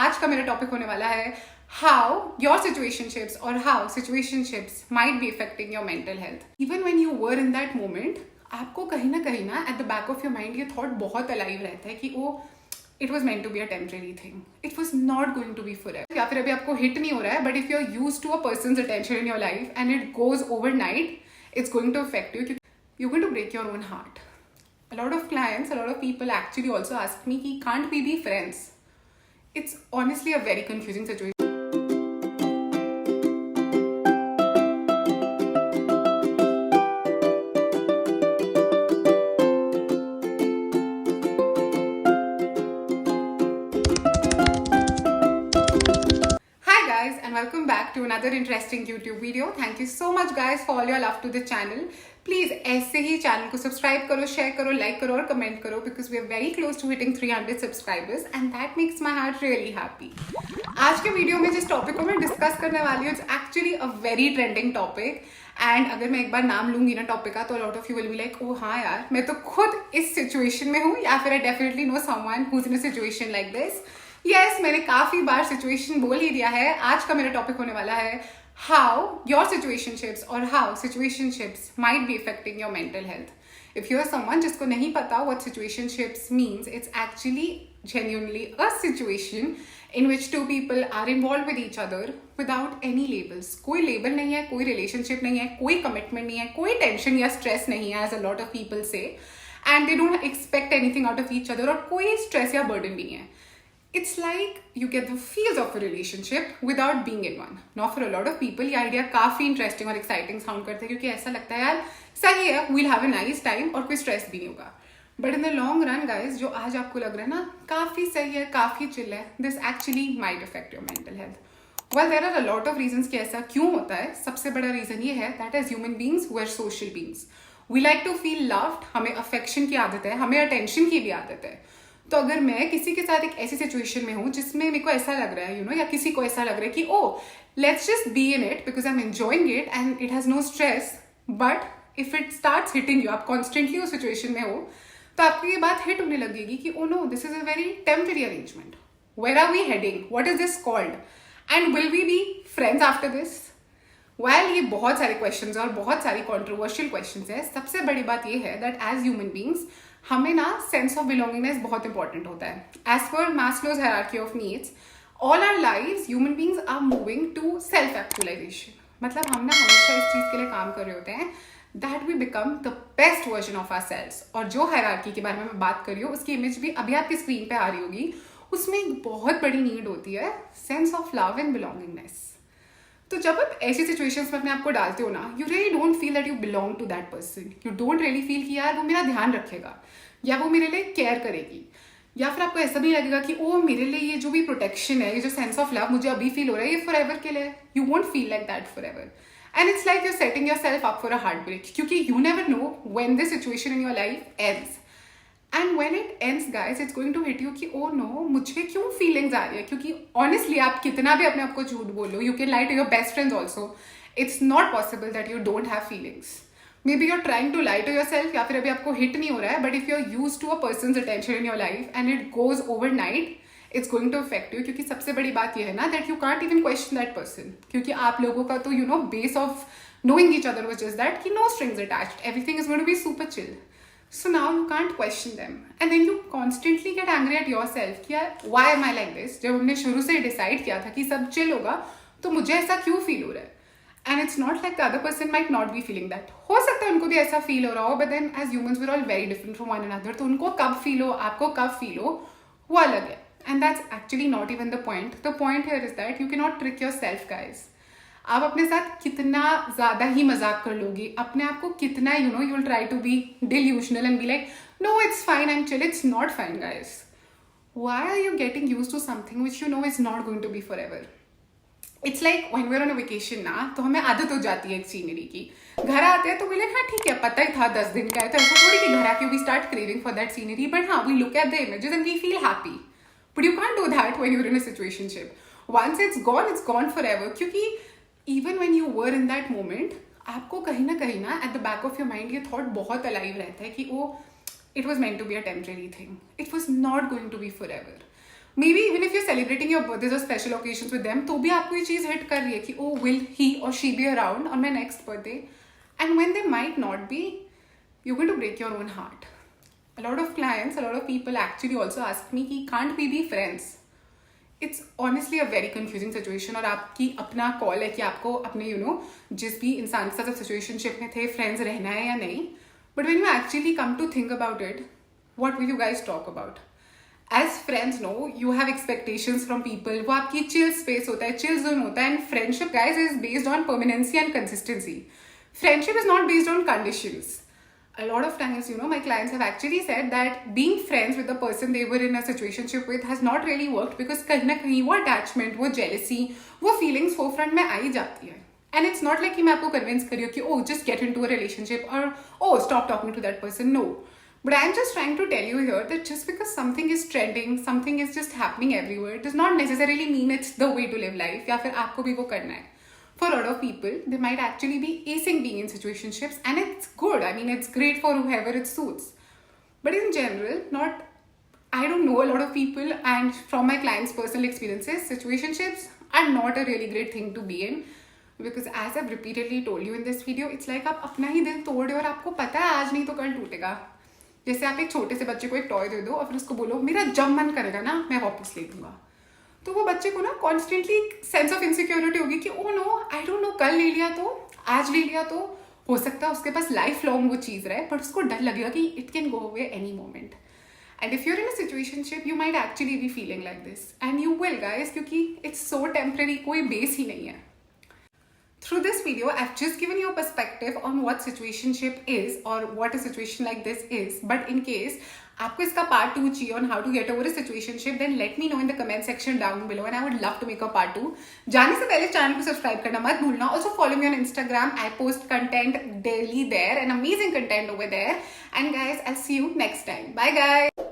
आज का मेरा टॉपिक होने वाला है हाउ योर सिचुएशनशिप्स और how situationships might be affecting your mental health. Even when you were in that moment, आपको कहीं ना at the back of your mind ये थॉट बहुत अलाइव रहता है कि वो it was meant to be a temporary thing, it was not going to be forever. या फिर अभी आपको हिट नहीं हो रहा है, but if you are used to a person's attention in your life and it goes overnight, it's going to affect you. You're going to break your own heart. A lot of clients, a lot of people actually also ask me, can't we be friends? It's honestly a very confusing situation. Hi guys, and welcome back to another interesting YouTube video. Thank you so much guys for all your love to the channel. Please ऐसे ही channel को subscribe करो, share करो, like करो और comment करो, because we are very close to hitting 300 subscribers and that makes my heart really happy. आज के वीडियो में जिस टॉपिक को मैं डिस्कस करने वाली हूँ, it's actually a very trending topic. And अगर मैं एक बार नाम लूंगी ना टॉपिक का, तो lot of you will be like, oh हाँ यार, मैं तो खुद इस सिचुएशन में हूँ, या फिर I definitely know someone who is in a situation like this. Yes, मैंने काफी बार सिचुएशन बोल ही दिया है। आज का मेरा टॉपिक होने वाला है how your situationships or how situationships might be affecting your mental health. If you are someone जिसको नहीं पता what situationships means, it's actually genuinely a situation in which two people are involved with each other without any labels. कोई label नहीं है, कोई relationship नहीं है, कोई commitment नहीं है, कोई tension या stress नहीं है, as a lot of people say, and they don't expect anything out of each other, और कोई stress या burden भी नहीं है. It's like you get the feels of a relationship without being in one. Now for a lot of people ये idea काफी interesting और exciting sound करते हैं, क्योंकि ऐसा लगता है यार सही है, we'll have a nice time और कोई stress भी नहीं होगा. But in the long run guys, जो आज आपको लग रहा है ना काफी सही है, काफी chill है, this actually might affect your mental health. Well, there are a lot of reasons कि ऐसा क्यों होता है. सबसे बड़ा reason ये है that as human beings we are social beings. We like to feel loved. हमें affection की आदत है, हमें attention की भी आदत है. तो अगर मैं किसी के साथ एक ऐसी सिचुएशन में हूँ जिसमें मेरे को ऐसा लग रहा है या किसी को ऐसा लग रहा है कि oh let's just be in it because I am enjoying it and it has no stress, but if it starts hitting you, आप कॉन्स्टेंटली उस सिचुएशन में हो, तो आपको ये बात हिट होने लगेगी कि oh no, this is a very temporary arrangement, where are we heading, what is this called, and will we be friends after this? Well, ये बहुत सारे क्वेश्चंस और बहुत सारी कॉन्ट्रोवर्शियल क्वेश्चंस है। सबसे बड़ी बात ये है दैट एज ह्यूमन बींग्स हमें ना सेंस ऑफ बिलोंगिंगनेस बहुत इंपॉर्टेंट होता है। As per Maslow's hierarchy of needs, all our lives human beings are moving to self actualisation. मतलब हम ना हमेशा इस चीज के लिए काम कर रहे होते हैं that we become the best version of ourselves. और जो हायरार्की के बारे में मैं बात कर रही हूँ, उसकी इमेज भी अभी आपकी स्क्रीन पे आ रही होगी। उसमें एक बहुत बड़ी नीड होती है sense of love and belongingness. तो जब आप ऐसी सिचुएशंस में अपने आप को डालते हो ना, you really don't feel that you belong to that person. You don't really feel कि यार वो मेरा ध्यान रखेगा या वो मेरे लिए केयर करेगी, या फिर आपको ऐसा भी लगेगा कि ओ मेरे लिए ये जो भी प्रोटेक्शन है, ये जो सेंस ऑफ लव मुझे अभी फील हो रहा है, ये फॉर एवर के लिए। You won't feel like that forever, and it's like you setting yourself up for a heartbreak, क्योंकि you never know when this situation in your life ends. And when it ends guys, it's going to hit you कि oh no, मुझे क्यों feelings आ रही है? क्योंकि honestly आप कितना भी अपने आप को झूठ बोलो, you can lie to your best friends also, it's not possible that you don't have feelings. Maybe you're trying to lie to yourself, या फिर अभी आपको हिट नहीं हो रहा है, but if you are use to a person's attention in your life and it goes overnight, it's going to affect you. क्योंकि सबसे बड़ी बात यह है ना that you can't even question that person, क्योंकि आप लोगों का तो base of knowing each other was just that कि no strings attached, everything is going to be super chill. So now you can't question them, and then you constantly get angry at yourself कि यार why am I like this? जब हमने शुरू से decide किया था कि सब चिल होगा, तो मुझे ऐसा क्यों फील हो रहा है? And it's not like the other person might not be feeling that. हो सकता है उनको भी ऐसा फील हो रहा हो, but then as humans we're all very different from one another. तो उनको कब फील हो, आपको कब फील हो, वो अलग है. And that's actually not even the point. The point here is that you cannot trick yourself, guys. आप अपने साथ कितना ज्यादा ही मजाक कर लोगी, अपने आप को कितना you will try to be delusional and be like, no, it's fine, I'm chill. It's not fine, guys. Why are you getting used to something which you know is not going to be forever? It's like when we're on a vacation ना, तो हमें आदत हो जाती है एक scenery की। घर आते हैं तो बोले हाँ ठीक है, पता ही था 10 दिन का है, तो ऐसा थोड़ी कि घर आके we start craving for that scenery, but हाँ, we look at the images and we feel happy. But you can't do that when you're in a situationship. Once it's gone forever. क्योंकि even when you were in that moment, आपको कहीं ना at the back of your mind ये thought बहुत alive रहता है कि वो it was meant to be a temporary thing. It was not going to be forever. May be even if you celebrating your birthdays और special occasion with them, तो भी आपको ये चीज हिट कर रही है कि ओ will he or she be around on my next birthday, and when they might not be, you going to break your own heart. A lot of clients, a lot of people actually also ask me कि can't we be friends? It's honestly a very confusing situation. और आपकी अपना call है कि आपको अपने जिस भी इंसान के साथ सिचुएशनशिप में थे फ्रेंड्स रहना है या नहीं. But when you actually come to think about it, what will you guys talk about? As friends, no, you have expectations from people. वो आपकी chill space होता है, chill zone होता है, and friendship, guys, is based on permanency and consistency. Friendship is not based on conditions. A lot of times, my clients have actually said that being friends with the person they were in a situationship with has not really worked because कहीं ना कहीं वो attachment, वो jealousy, वो feelings forefront में आ ही जाती है. And it's not like कि मैं आपको convince कर रही हूँ कि oh just get into a relationship or oh stop talking to that person. No. But I'm just trying to tell you here that just because something is trending, something is just happening everywhere, does not necessarily mean it's the way to live life या फिर आपको भी वो करना है. For a lot of people, they might actually be acing being in situationships, and it's good. I mean, it's great for whoever it suits. But in general, I don't know a lot of people, and from my clients' personal experiences, situationships are not a really great thing to be in. Because as I've repeatedly told you in this video, it's like आप अपना ही दिल तोड़ रहे हो और आपको पता है आज नहीं तो कल टूटेगा. जैसे आप एक छोटे से बच्चे को एक टॉय दे दो और फिर उसको बोलो मेरा जब मन करेगा ना मैं वापस ले दूंगा, तो वो बच्चे को ना कॉन्स्टेंटली सेंस ऑफ इनसिक्योरिटी होगी कि oh no I don't know, कल ले लिया तो, आज ले लिया तो, हो सकता है उसके पास लाइफ लॉन्ग वो चीज़ रहे, बट उसको डर लगेगा कि it can go away any moment. And if you're in a situationship you might actually be feeling like this, and you will guys, क्योंकि इट्स सो टेम्पररी, कोई बेस ही नहीं है. Through this video, I've just given you a perspective on what situationship is or what a situation like this is. But in case आपको इसका part 2 चाहिए on how to get over a situationship, then let me know in the comment section down below and I would love to make a part 2. जाने से पहले channel को subscribe करना मत भूलना. Also follow me on Instagram. I post content daily there and amazing content over there. And guys, I'll see you next time. Bye guys.